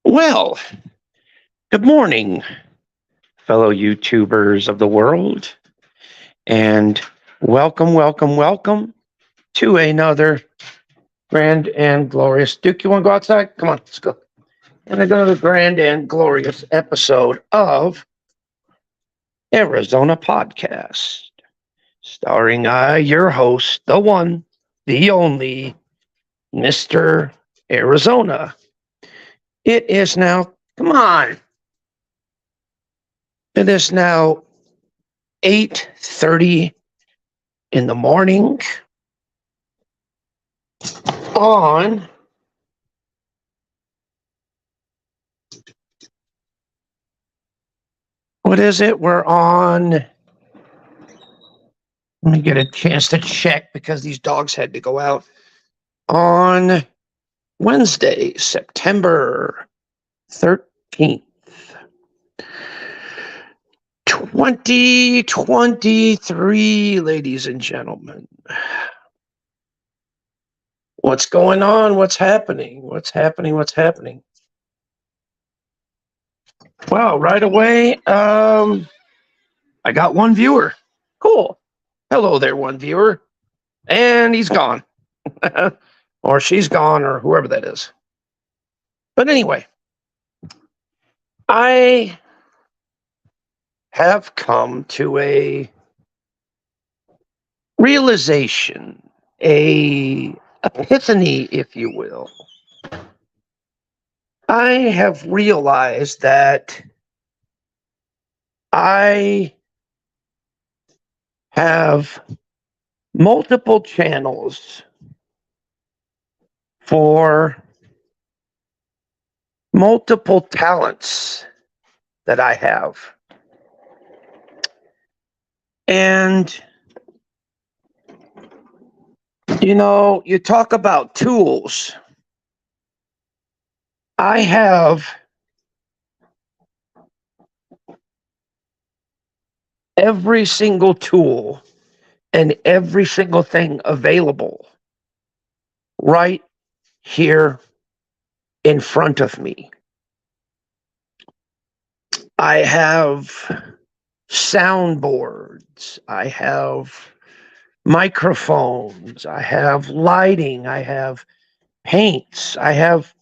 Well, good morning, fellow YouTubers of the world, and welcome to another grand and glorious. Duke, you want to go outside? Come on, let's go. And another grand and glorious episode of Arizona Podcast, starring your host, the one, the only, Mr. Arizona. It is now, come on, it is now 8:30 in the morning on what is it? We're on. Let me get a chance to check because these dogs had to go out on Wednesday, September 13th, 2023, ladies and gentlemen. What's going on? What's happening? What's happening? What's happening? Well, right away, I got one viewer. Cool. Hello there, one viewer. And he's gone. Or she's gone, or whoever that is. But anyway, I have come to a realization, a epiphany, if you will. I have realized that I have multiple channels for multiple talents that I have. And, you talk about tools. I have every single tool and every single thing available right here in front of me. I have soundboards, I have microphones, I have lighting, I have paints, I have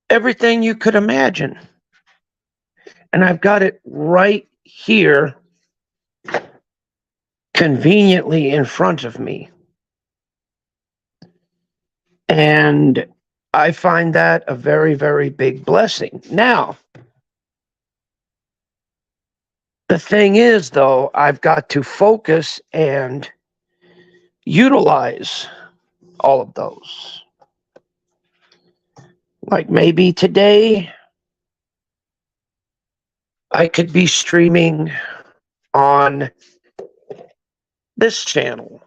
everything you could imagine. And I've got it right here, conveniently in front of me. And I find that a very, very big blessing. Now, the thing is, though, I've got to focus and utilize all of those. Like maybe today, I could be streaming on this channel,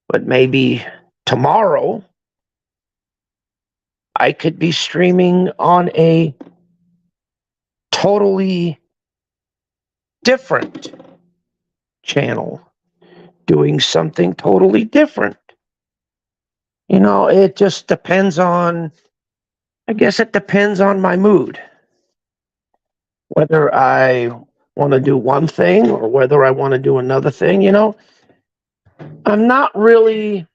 but maybe tomorrow, I could be streaming on a totally different channel, doing something totally different. It just depends on, I guess it depends on my mood. Whether I want to do one thing or whether I want to do another thing, I'm not really,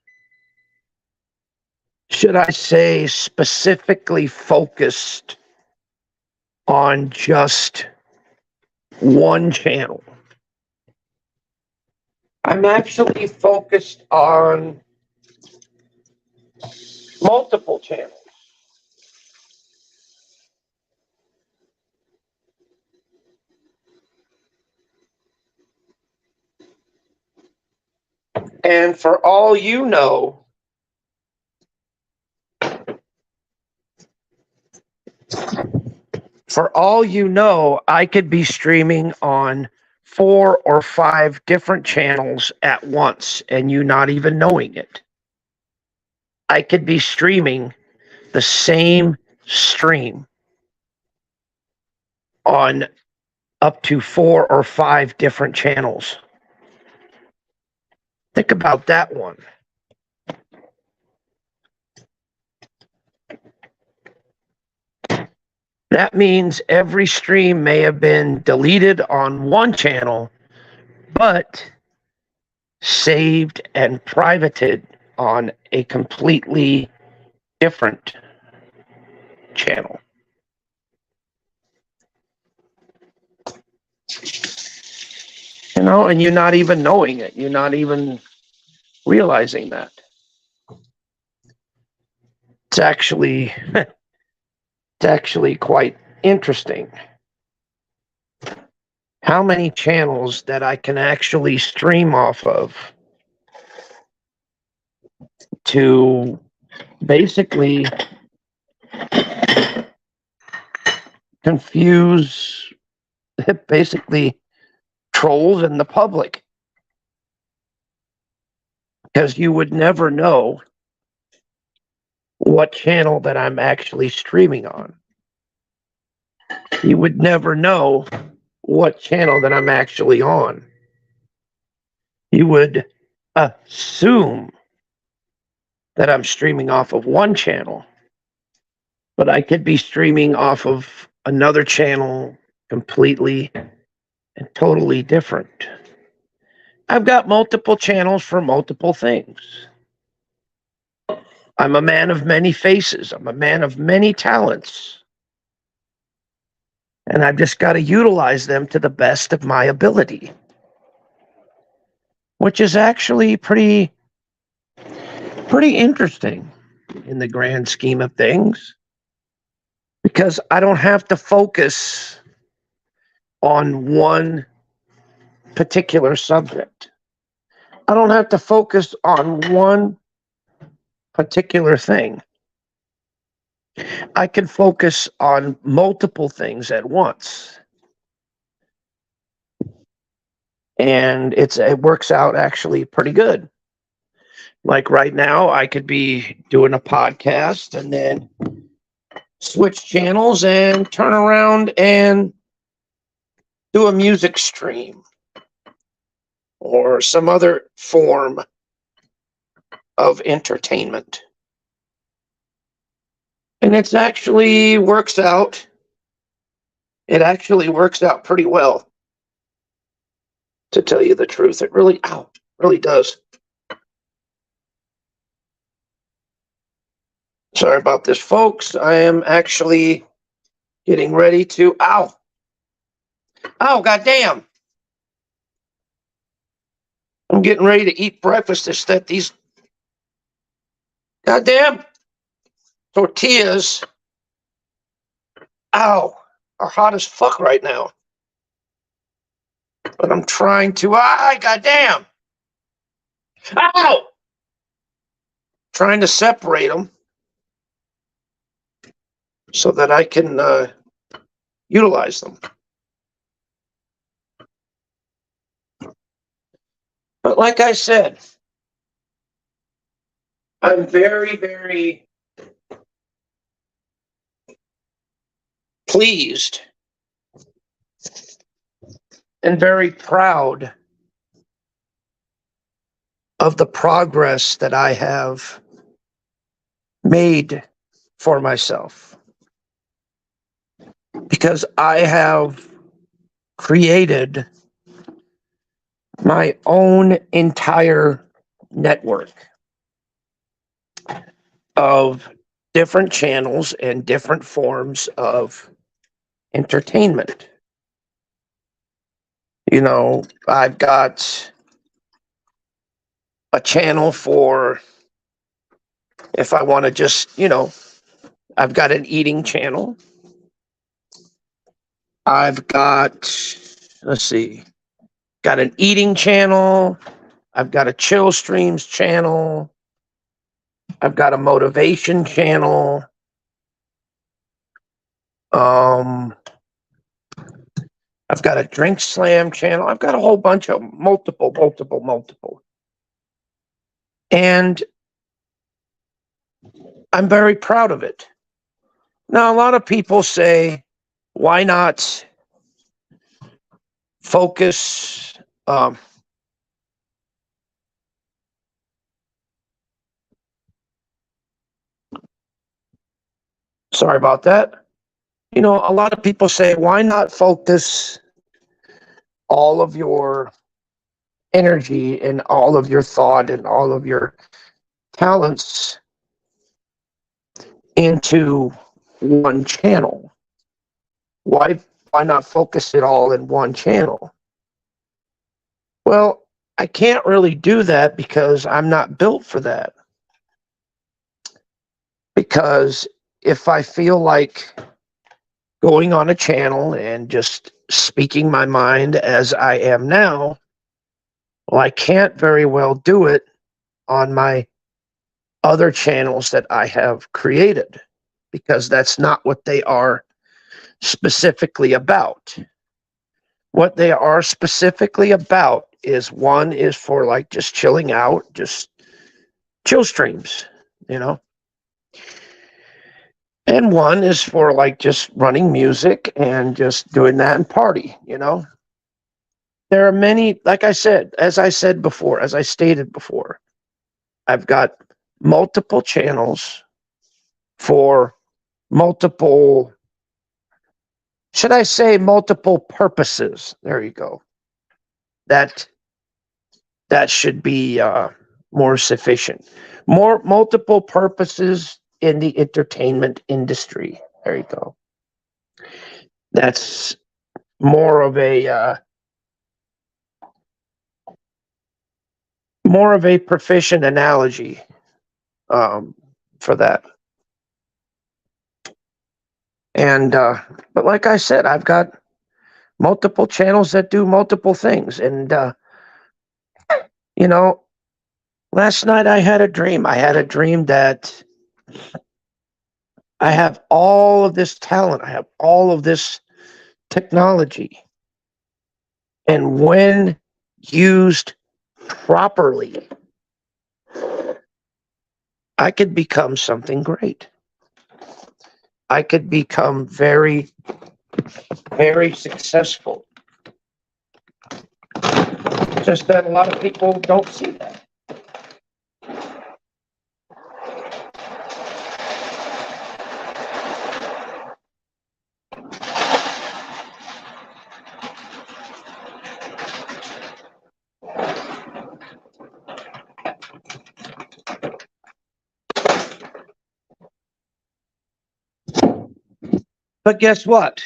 should I say, specifically focused on just one channel. I'm actually focused on multiple channels. And for all you know, I could be streaming on 4 or 5 different channels at once and you not even knowing it. I could be streaming the same stream on up to 4 or 5 different channels. Think about that one. That means every stream may have been deleted on one channel, but saved and privated on a completely different channel. And you're not even knowing it. You're not even realizing that. It's actually quite interesting how many channels that I can actually stream off of to basically confuse basically trolls and the public, because you would never know what channel that I'm actually streaming on. You would never know what channel that I'm actually on. You would assume that I'm streaming off of one channel, but I could be streaming off of another channel completely and totally different. I've got multiple channels for multiple things. I'm a man of many faces. I'm a man of many talents. And I've just got to utilize them to the best of my ability, which is actually pretty interesting in the grand scheme of things, because I don't have to focus on one particular subject. I don't have to focus on one particular thing. I can focus on multiple things at once. And it works out actually pretty good. Like right now, I could be doing a podcast and then switch channels and turn around and do a music stream or some other form of entertainment. And it actually works out. It actually works out pretty well, to tell you the truth. It really does. Sorry about this, folks. I am actually getting ready to, ow, goddamn. I'm getting ready to eat breakfast. It's that these goddamn tortillas, are hot as fuck right now. But I'm trying to, goddamn. Ow! Trying to separate them so that I can utilize them. But like I said, I'm very, very pleased and very proud of the progress that I have made for myself, because I have created my own entire network of different channels and different forms of entertainment. I've got a channel for if I want to just, I've got an eating channel. I've got, got an eating channel. I've got a chill streams channel. I've got a motivation channel. I've got a drink slam channel. I've got a whole bunch of multiple. And I'm very proud of it. Now, a lot of people say, why not focus sorry about that. A lot of people say, why not focus all of your energy and all of your thought and all of your talents into one channel? Why not focus it all in one channel? Well, I can't really do that because I'm not built for that. Because if I feel like going on a channel and just speaking my mind as I am now, well, I can't very well do it on my other channels that I have created, because that's not what they are specifically about. What they are specifically about is, one is for like just chilling out, just chill streams, you know. And one is for like just running music and just doing that and party, There are many, like I said, as I said before, as I stated before, I've got multiple channels for multiple, should I say multiple purposes? There you go. That should be more sufficient. More multiple purposes in the entertainment industry. There you go. That's more of a proficient analogy for that. And but like I said, I've got multiple channels that do multiple things. And last night I had a dream. I had a dream that I have all of this talent. I have all of this technology. And when used properly, I could become something great. I could become very, very successful. Just that a lot of people don't see that. But guess what?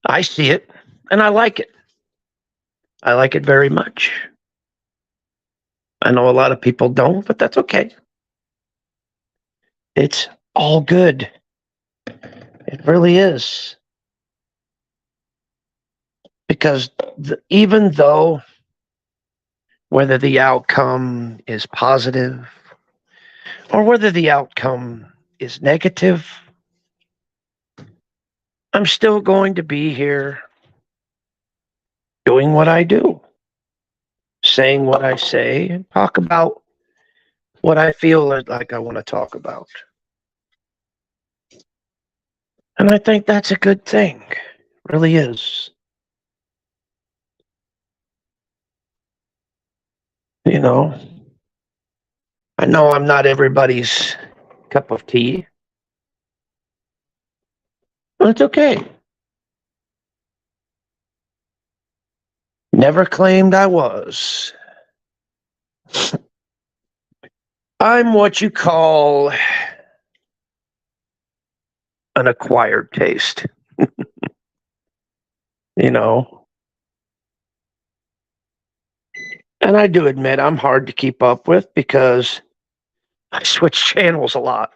I see it and I like it. I like it very much. I know a lot of people don't, but that's okay. It's all good. It really is. Because even though whether the outcome is positive or whether the outcome is negative, I'm still going to be here doing what I do, saying what I say, and talk about what I feel like I want to talk about. And I think that's a good thing. It really is. I know I'm not everybody's cup of tea, but it's okay. Never claimed I was. I'm what you call an acquired taste. And I do admit I'm hard to keep up with because I switch channels a lot.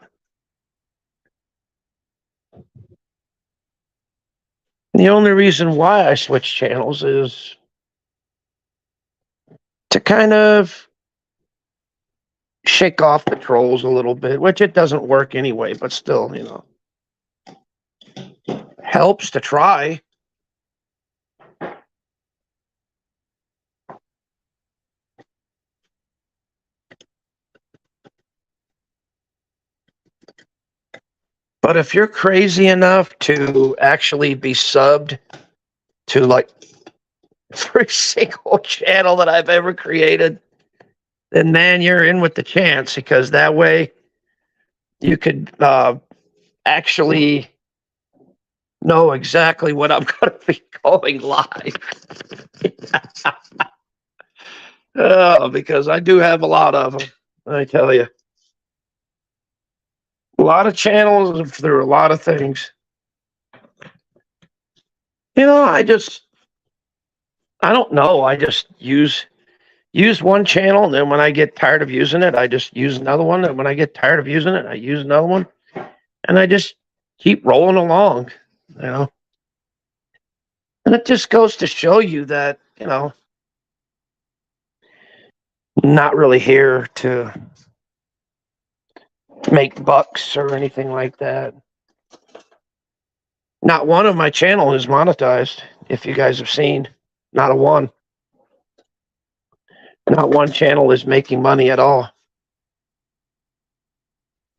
The only reason why I switch channels is to kind of shake off the trolls a little bit, which it doesn't work anyway, but still, helps to try. But if you're crazy enough to actually be subbed to like every single channel that I've ever created, then man, you're in with the chance, because that way you could actually know exactly what I'm going to be going live. Oh, because I do have a lot of them, I tell you. A lot of channels through a lot of things. I don't know. I just use one channel, and then when I get tired of using it, I just use another one. And when I get tired of using it, I use another one. And I just keep rolling along, you know. And it just goes to show you that, not really here to make bucks or anything like that. Not one of my channel is monetized, if you guys have seen. Not a one. Not one channel is making money at all.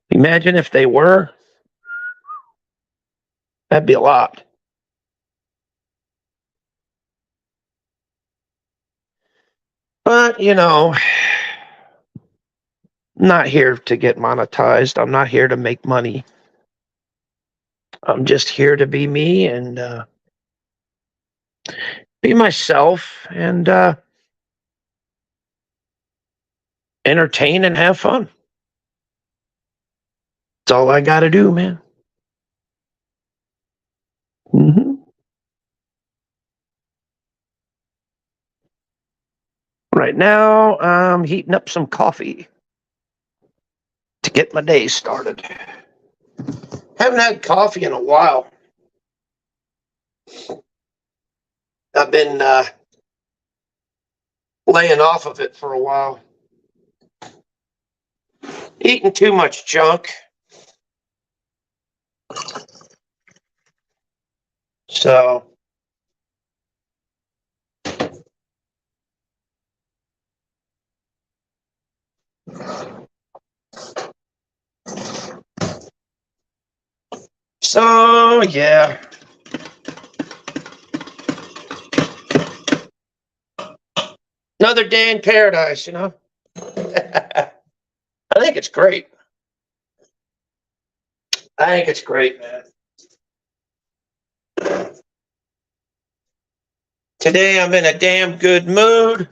Imagine if they were. That'd be a lot. But, I'm not here to get monetized. I'm not here to make money. I'm just here to be me and be myself and entertain and have fun. That's all I got to do, man. Mm-hmm. Right now, I'm heating up some coffee to get my day started. Haven't had coffee in a while. I've been laying off of it for a while. Eating too much junk. So, yeah. Another day in paradise, I think it's great. I think it's great, man. Today I'm in a damn good mood.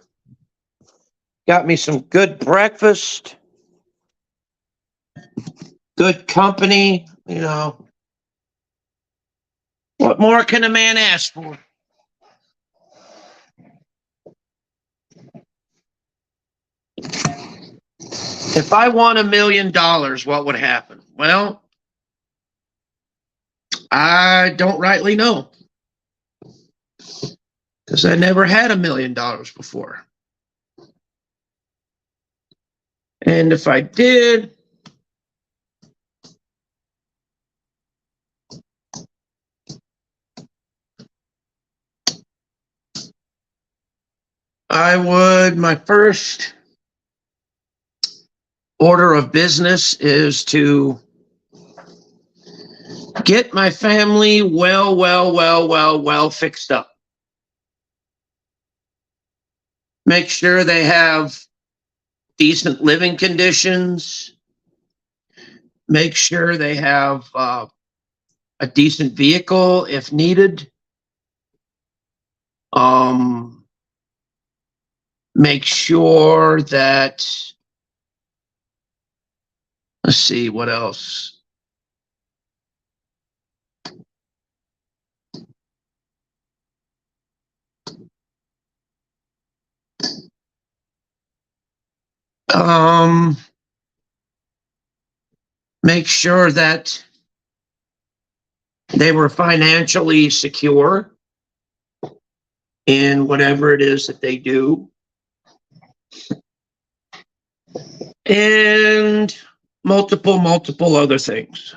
Got me some good breakfast. Good company, What more can a man ask for? If I won $1 million, what would happen? Well, I don't rightly know. Because I never had $1 million before. And if I did, my first order of business is to get my family well fixed up. Make sure they have decent living conditions. Make sure they have a decent vehicle if needed. Make sure that, let's see, what else? Make sure that they were financially secure in whatever it is that they do. And multiple other things.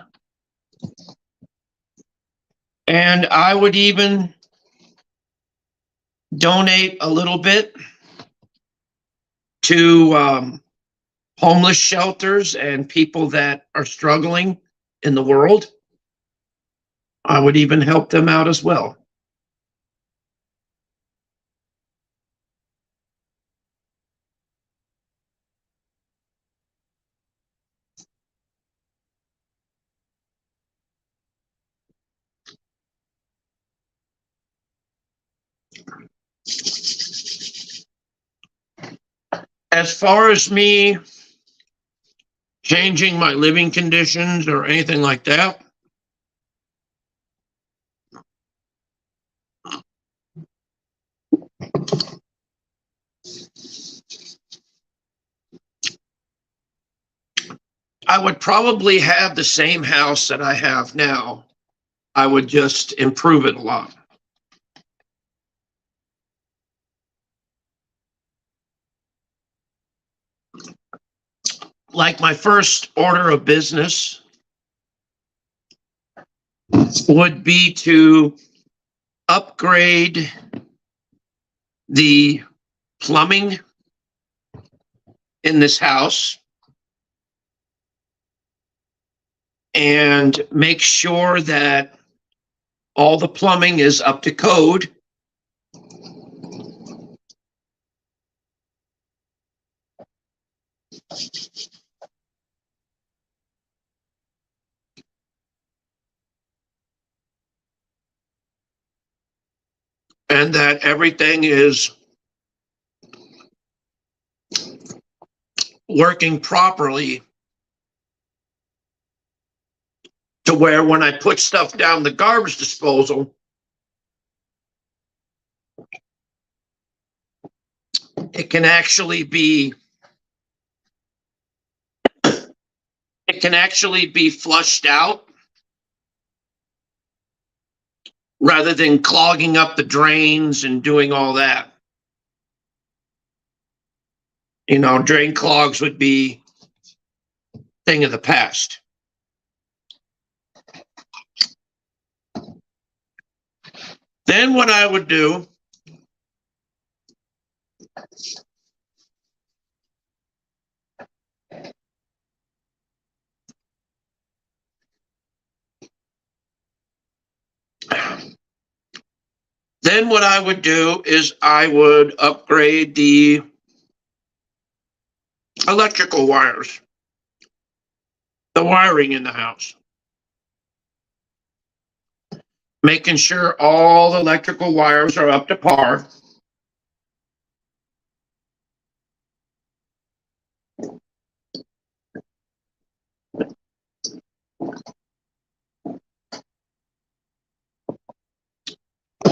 And I would even donate a little bit to homeless shelters and people that are struggling in the world. I would even help them out as well. as far as me changing my living conditions or anything like that, I would probably have the same house that I have now. I would just improve it a lot. Like my first order of business would be to upgrade the plumbing in this house and make sure that all the plumbing is up to code. And that everything is working properly to where when I put stuff down the garbage disposal, it can actually be flushed out rather than clogging up the drains and doing all that. You know, drain clogs would be a thing of the past. Then what I would do is I would upgrade the electrical wires, the wiring in the house. Making sure all the electrical wires are up to par.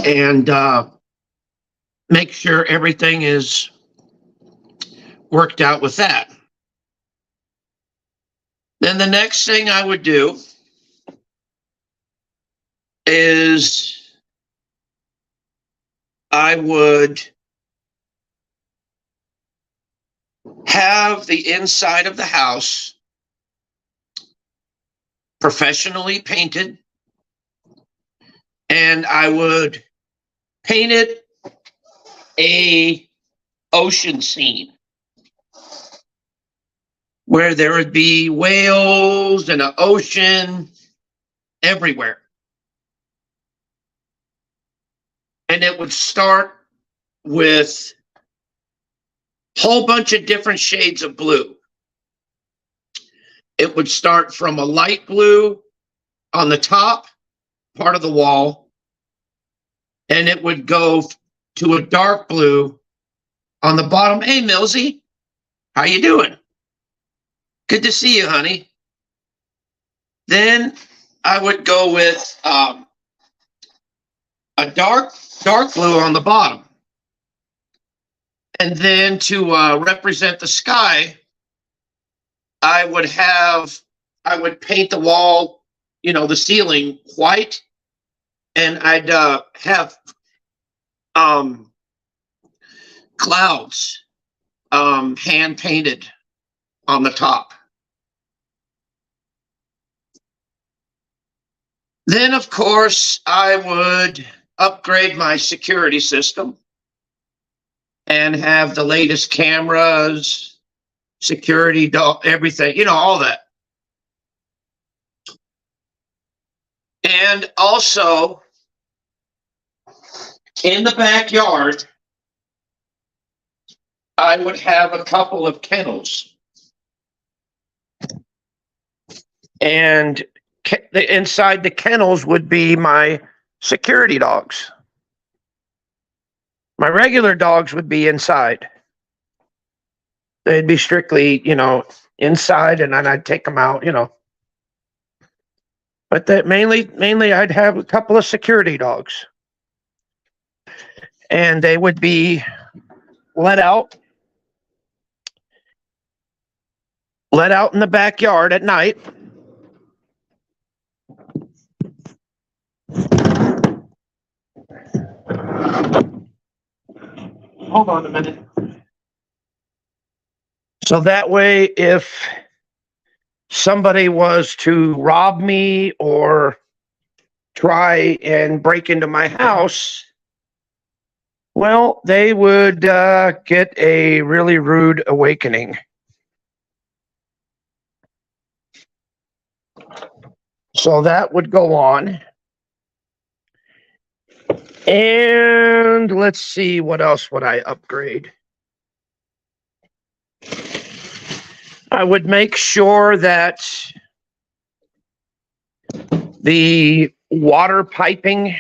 And make sure everything is worked out with that. Then the next thing I would do is I would have the inside of the house professionally painted, and I would paint it a ocean scene where there would be whales and an ocean everywhere. And it would start with a whole bunch of different shades of blue. It would start from a light blue on the top part of the wall, and it would go to a dark blue on the bottom. Hey, Millsy, how you doing? Good to see you, honey. Then I would go with a dark blue on the bottom. And then to represent the sky, I would paint the wall, you know, the ceiling white, and I'd have clouds hand painted on the top. Then, of course, I would upgrade my security system and have the latest cameras, security, everything, you know, all that. And also, in the backyard, I would have a couple of kennels. And inside the kennels would be my security dogs. My regular dogs would be inside. They'd be strictly, inside, and then I'd take them out. But that mainly I'd have a couple of security dogs, and they would be let out in the backyard at night. Hold on a minute. So that way, if somebody was to rob me or try and break into my house, well, they would get a really rude awakening. So that would go on. And let's see, what else would I upgrade? I would make sure that the water piping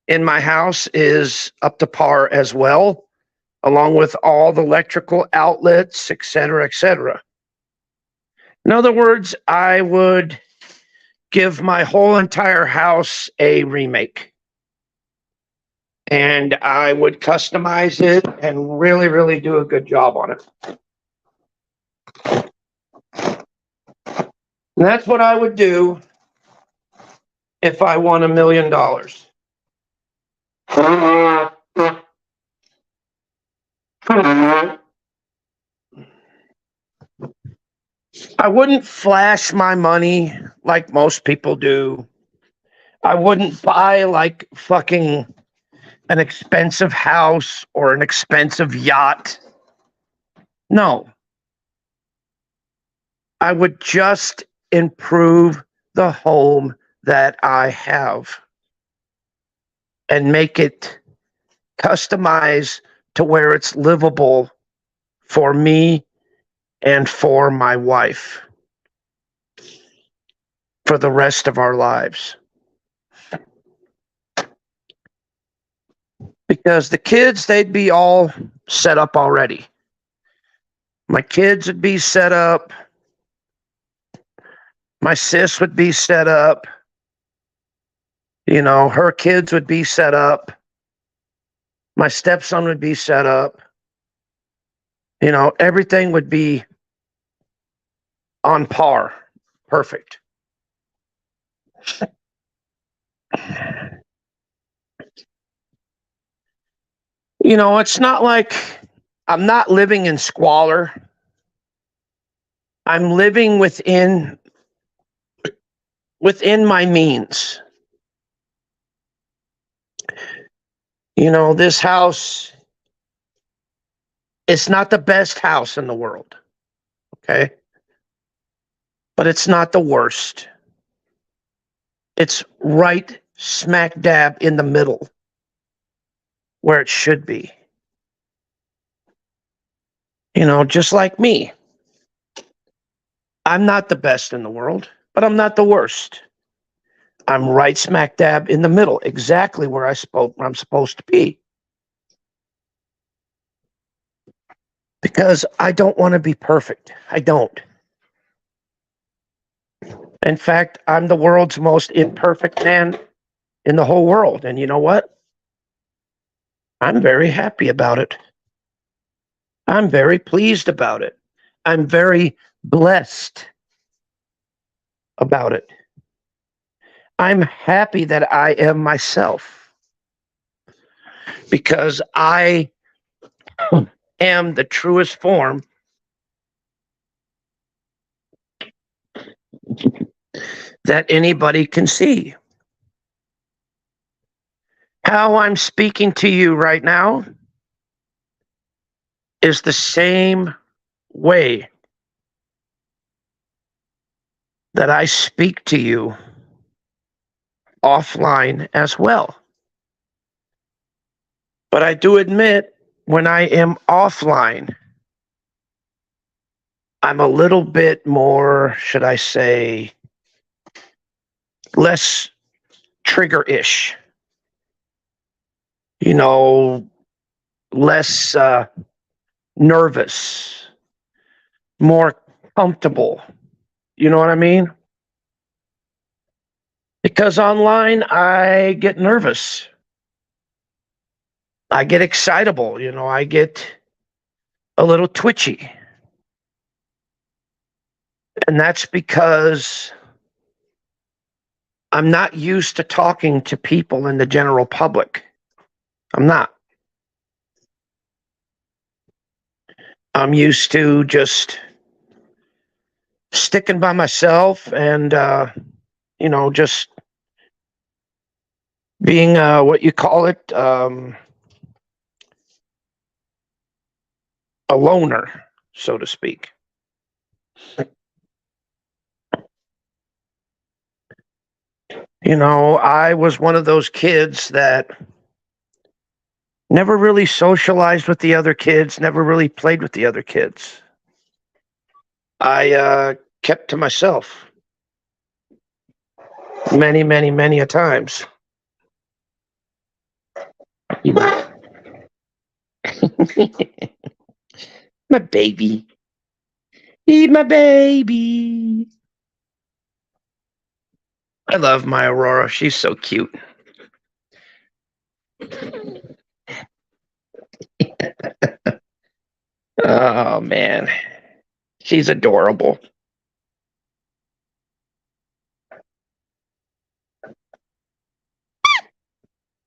in my house is up to par as well, along with all the electrical outlets, etc., etc. In other words, I would give my whole entire house a remake. And I would customize it and really, really do a good job on it. And that's what I would do if I won $1 million. I wouldn't flash my money like most people do. I wouldn't buy like fucking an expensive house or an expensive yacht. No. I would just improve the home that I have and make it customized to where it's livable for me and for my wife for the rest of our lives. Because the kids, they'd be all set up already. My kids would be set up. My sis would be set up. Her kids would be set up. My stepson would be set up. Everything would be on par. Perfect. It's not like I'm not living in squalor. I'm living within my means. This house, it's not the best house in the world, okay? But it's not the worst. It's right smack dab in the middle where it should be. Just like me. I'm not the best in the world, but I'm not the worst. I'm right smack dab in the middle, exactly where I'm supposed to be. Because I don't want to be perfect. I don't. In fact, I'm the world's most imperfect man in the whole world. And you know what? I'm very happy about it. I'm very pleased about it. I'm very blessed about it. I'm happy that I am myself because I am the truest form that anybody can see. How I'm speaking to you right now is the same way that I speak to you offline as well. But I do admit, when I am offline, I'm a little bit more, should I say, less trigger-ish. Less nervous, more comfortable. You know what I mean? Because online, I get nervous. I get excitable. I get a little twitchy. And that's because I'm not used to talking to people in the general public. I'm not. I'm used to just sticking by myself and, just being what you call it, a loner, so to speak. I was one of those kids that never really socialized with the other kids, never really played with the other kids. I kept to myself many, many, many a times. My baby. Eat my baby. I love my Aurora. She's so cute. Oh, man. She's adorable.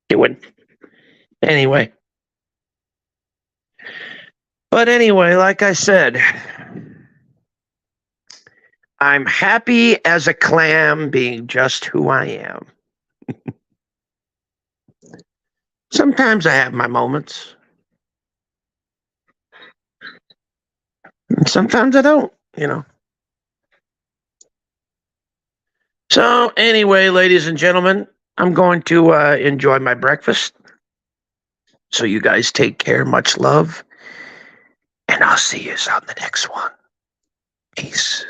Doing. Anyway. But anyway, like I said, I'm happy as a clam being just who I am. Sometimes I have my moments. And sometimes I don't. So anyway, ladies and gentlemen, I'm going to enjoy my breakfast. So you guys take care. Much love. And I'll see you on the next one. Peace.